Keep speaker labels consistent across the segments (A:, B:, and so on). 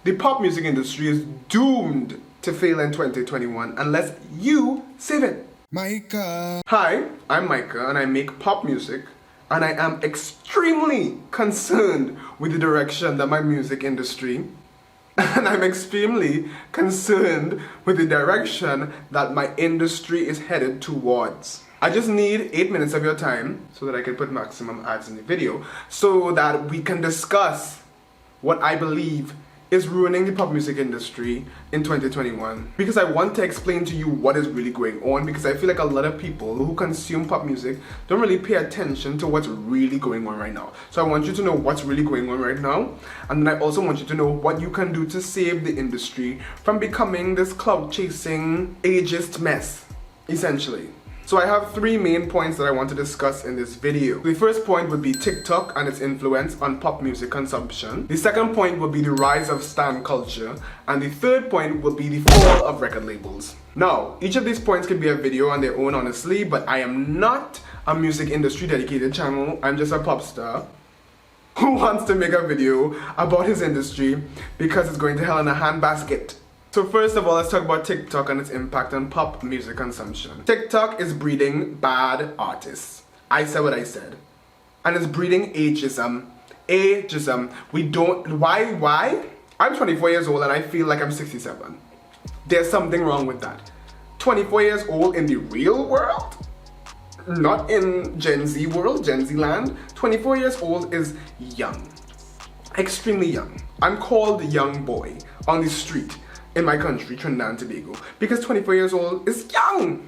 A: The pop music industry is doomed to fail in 2021 unless you save it.
B: Micah.
A: Hi, I'm Micah and I make pop music, and I am extremely concerned with the direction that my music industry and I'm extremely concerned with the direction that my industry is headed towards. I just need 8 minutes of your time so that I can put maximum ads in the video so that we can discuss what I believe is ruining the pop music industry in 2021. Because I want to explain to you what is really going on, because I feel like a lot of people who consume pop music don't really pay attention to what's really going on right now. So I want you to know what's really going on right now, and then I also want you to know what you can do to save the industry from becoming this clout chasing ageist mess, essentially. So I have 3 main points that I want to discuss in this video. The first point would be TikTok and its influence on pop music consumption. The second point would be the rise of stan culture. And the third point would be the fall of record labels. Now, each of these points could be a video on their own, honestly, but I am not a music industry dedicated channel. I'm just a pop star who wants to make a video about his industry because it's going to hell in a handbasket. So first of all, let's talk about TikTok and its impact on pop music consumption. TikTok is breeding bad artists. I said what I said. And it's breeding ageism. Ageism. Why? I'm 24 years old and I feel like I'm 67. There's something wrong with that. 24 years old in the real world? Not in Gen Z world, Gen Z land. 24 years old is young. Extremely young. I'm called the young boy on the street in my country, Trinidad and Tobago, because 24 years old is young.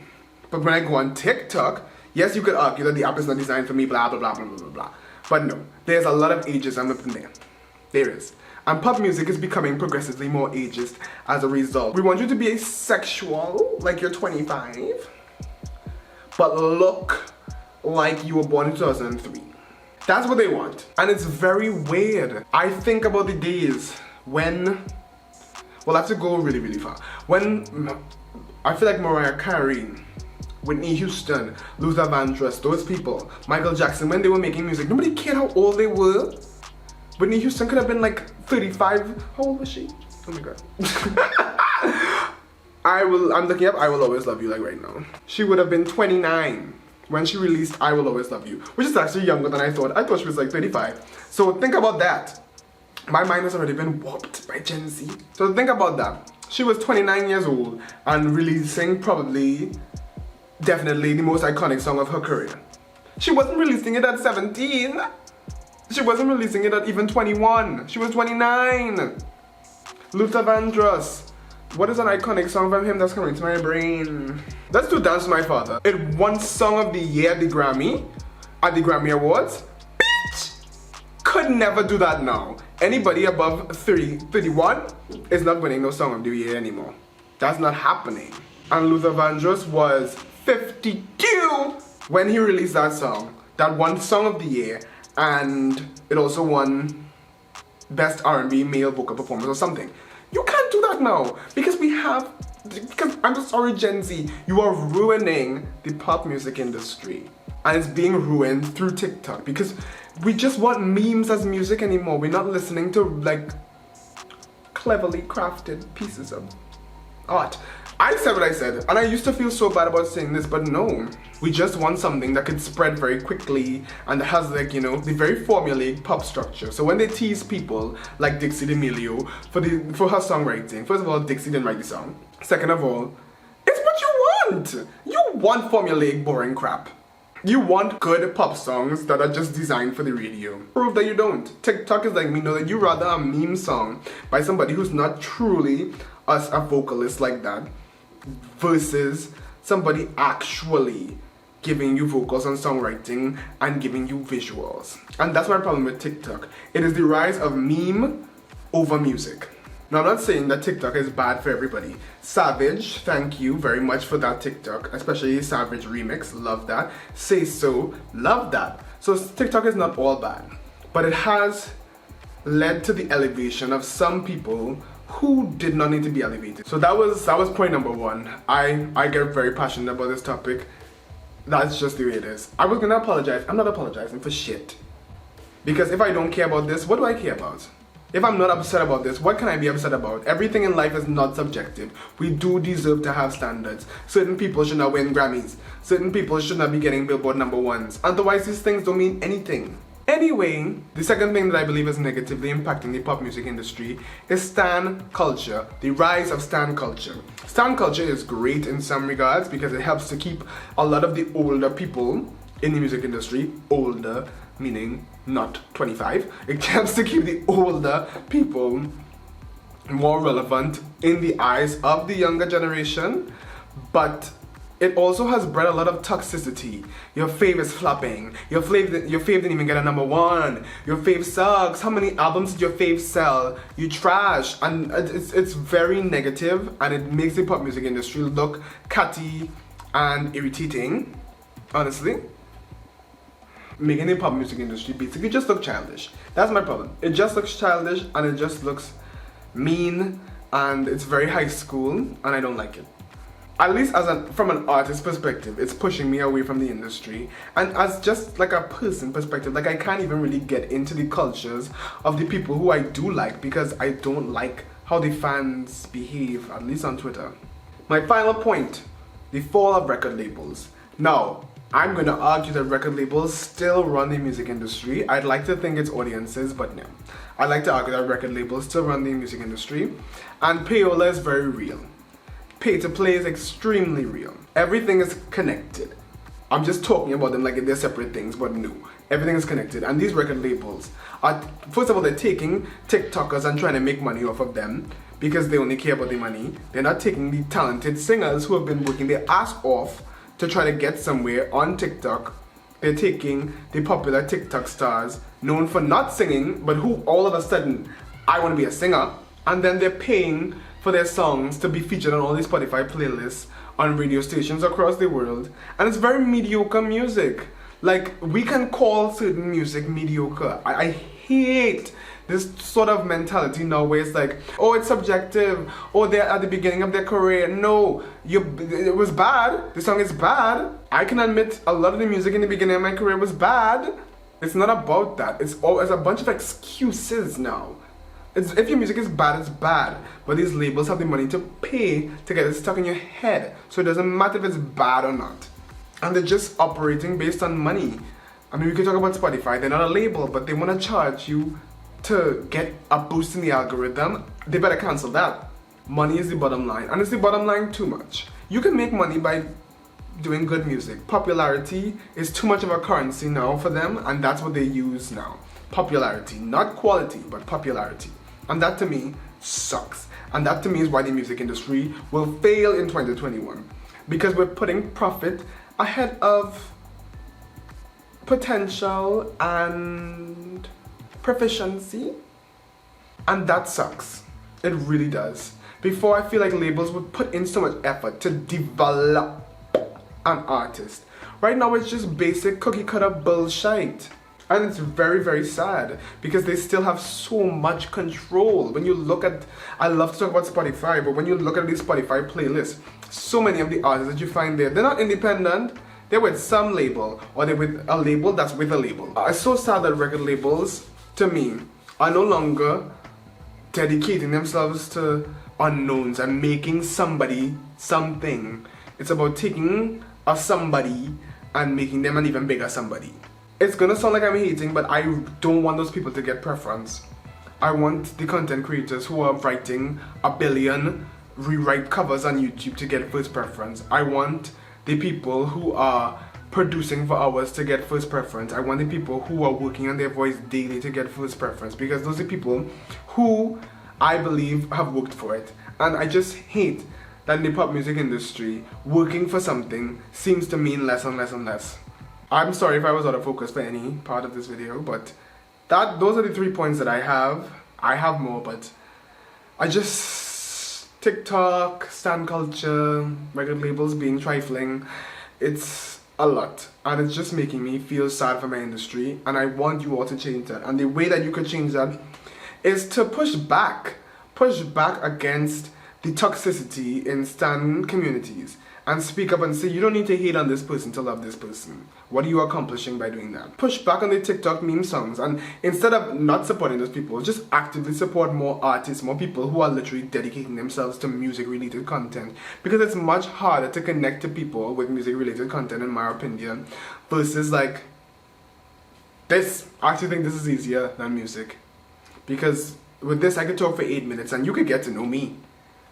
A: But when I go on TikTok, yes, you could argue that the app is not designed for me, blah, blah, blah, blah, blah, blah. But no, there's a lot of ageism up in there. There is. And pop music is becoming progressively more ageist as a result. We want you to be asexual, like you're 25, but look like you were born in 2003. That's what they want. And it's very weird. I think about the days when, well, I have to go really, really far. When I feel like Mariah Carey, Whitney Houston, Luther Vandross, those people, Michael Jackson, when they were making music, nobody cared how old they were. Whitney Houston could have been like 35. How old was she? Oh my god. I'm looking up I Will Always Love You like right now. She would have been 29 when she released I Will Always Love You, which is actually younger than I thought. I thought she was like 35. So think about that. My mind has already been warped by Gen Z. So think about that. She was 29 years old and releasing definitely the most iconic song of her career. She wasn't releasing it at 17. She wasn't releasing it at even 21. She was 29. Luther Vandross. What is an iconic song from him that's coming to my brain? Let's do Dance to My Father. It won Song of the Year at the Grammy Awards. Bitch! Could never do that now. Anybody above 31 is not winning no Song of the Year anymore. That's not happening. And Luther Vandross was 52 when he released that song. That won Song of the Year, and it also won Best R&B Male Vocal Performance or something. You can't do that now because I'm just sorry, Gen Z, you are ruining the pop music industry. And it's being ruined through TikTok because we just want memes as music anymore. We're not listening to like cleverly crafted pieces of art. I said what I said, and I used to feel so bad about saying this, but no. We just want something that could spread very quickly and that has like, you know, the very formulaic pop structure. So when they tease people like Dixie D'Amelio for her songwriting, first of all, Dixie didn't write the song. Second of all, it's what you want. You want formulaic boring crap. You want good pop songs that are just designed for the radio. Prove that you don't. TikTok is like me, know that you rather a meme song by somebody who's not truly a vocalist like that versus somebody actually giving you vocals and songwriting and giving you visuals. And that's my problem with TikTok. It is the rise of meme over music. Now, I'm not saying that TikTok is bad for everybody. Savage, thank you very much for that TikTok, especially Savage remix, love that. Say So, love that. So TikTok is not all bad, but it has led to the elevation of some people who did not need to be elevated. So that was point number 1. I get very passionate about this topic. That's just the way it is. I was gonna apologize. I'm not apologizing for shit. Because if I don't care about this, what do I care about? If I'm not upset about this, what can I be upset about? Everything in life is not subjective. We do deserve to have standards. Certain people should not win Grammys. Certain people should not be getting Billboard #1s. Otherwise, these things don't mean anything. Anyway, the second thing that I believe is negatively impacting the pop music industry is stan culture, the rise of stan culture. Stan culture is great in some regards because it helps to keep a lot of the older people in the music industry, older meaning not 25, it helps to keep the older people more relevant in the eyes of the younger generation, but it also has bred a lot of toxicity. Your fave is flopping. Your fave didn't even get a #1. Your fave sucks. How many albums did your fave sell? You trash. And it's very negative, and it makes the pop music industry look catty and irritating, honestly. Making the pop music industry basically just look childish. That's my problem. It just looks childish, and it just looks mean, and it's very high school, and I don't like it. At least from an artist perspective, it's pushing me away from the industry. And as just like a person perspective, like I can't even really get into the cultures of the people who I do like because I don't like how the fans behave, at least on Twitter. My final point, the fall of record labels. Now, I'm going to argue that record labels still run the music industry. I'd like to think it's audiences, but no. I'd like to argue that record labels still run the music industry. And payola is very real. Pay to play is extremely real. Everything is connected. I'm just talking about them like they're separate things, but no. Everything is connected. And these record labels are, first of all, they're taking TikTokers and trying to make money off of them because they only care about the money. They're not taking the talented singers who have been working their ass off to try to get somewhere on TikTok. They're taking the popular TikTok stars known for not singing, but who all of a sudden, I want to be a singer, and then they're paying for their songs to be featured on all these Spotify playlists on radio stations across the world, and it's very mediocre music. Like, we can call certain music mediocre. I hate this sort of mentality now where it's like, oh, it's subjective, oh, they're at the beginning of their career. No, it was bad, the song is bad. I can admit a lot of the music in the beginning of my career was bad. It's not about that, it's a bunch of excuses now. If your music is bad, it's bad. But these labels have the money to pay to get it stuck in your head. So it doesn't matter if it's bad or not. And they're just operating based on money. I mean, we could talk about Spotify. They're not a label, but they want to charge you to get a boost in the algorithm. They better cancel that. Money is the bottom line. And it's the bottom line too much. You can make money by doing good music. Popularity is too much of a currency now for them, and that's what they use now. Popularity, not quality, but popularity. And that to me sucks. And that to me is why the music industry will fail in 2021. Because we're putting profit ahead of potential and proficiency. And that sucks. It really does. Before, I feel like labels would put in so much effort to develop an artist. Right now it's just basic cookie cutter bullshit. And it's very, very sad because they still have so much control. When you look at, I love to talk about Spotify, but when you look at these Spotify playlists, so many of the artists that you find there, they're not independent. They're with some label, or they're with a label that's with a label. It's so sad that record labels, to me, are no longer dedicating themselves to unknowns and making somebody something. It's about taking a somebody and making them an even bigger somebody. It's gonna sound like I'm hating, but I don't want those people to get preference. I want the content creators who are writing a billion rewrite covers on YouTube to get first preference. I want the people who are producing for hours to get first preference. I want the people who are working on their voice daily to get first preference, because those are people who I believe have worked for it. And I just hate that in the pop music industry, working for something seems to mean less and less and less. I'm sorry if I was out of focus for any part of this video, but those are the 3 points that I have. I have more, but I just, TikTok, stan culture, record labels being trifling, it's a lot. And it's just making me feel sad for my industry, and I want you all to change that. And the way that you could change that is to push back against the toxicity in stan communities and speak up and say, you don't need to hate on this person to love this person. What are you accomplishing by doing that? Push back on the TikTok meme songs, and instead of not supporting those people, just actively support more artists, more people who are literally dedicating themselves to music related content, because it's much harder to connect to people with music related content, in my opinion, versus like this. I actually think this is easier than music, because with this I could talk for 8 minutes and you could get to know me.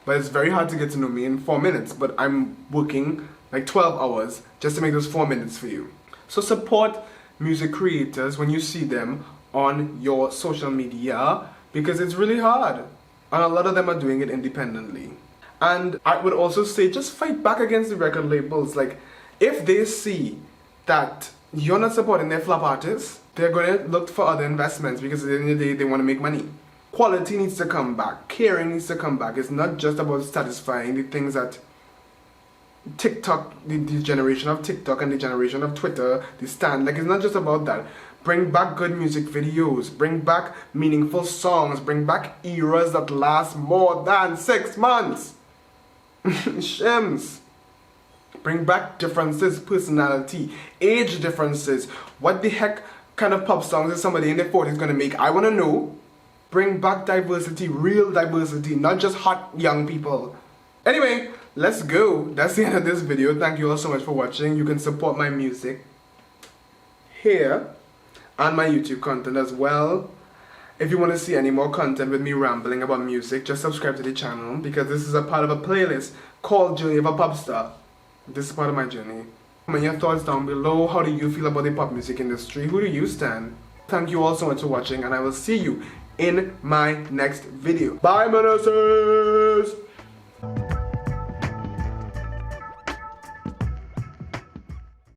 A: But it's very hard to get to know me in 4 minutes. But I'm working like 12 hours just to make those 4 minutes for you. So support music creators when you see them on your social media, because it's really hard. And a lot of them are doing it independently. And I would also say, just fight back against the record labels. Like, if they see that you're not supporting their flop artists, they're going to look for other investments, because at the end of the day, they want to make money. Quality needs to come back. Caring needs to come back. It's not just about satisfying the things that TikTok, the generation of TikTok and the generation of Twitter, the stand. Like, it's not just about that. Bring back good music videos. Bring back meaningful songs. Bring back eras that last more than 6 months. Shims. Bring back differences, personality, age differences. What the heck kind of pop songs is somebody in their 40s going to make? I want to know. Bring back diversity, real diversity, not just hot young people. Anyway, let's go. That's the end of this video. Thank you all so much for watching. You can support my music here and my YouTube content as well. If you want to see any more content with me rambling about music, just subscribe to the channel, because this is a part of a playlist called Journey of a Pop Star. This is part of my journey. Comment your thoughts down below. How do you feel about the pop music industry? Who do you stand? Thank you all so much for watching, and I will see you in my next video. Bye, menaces!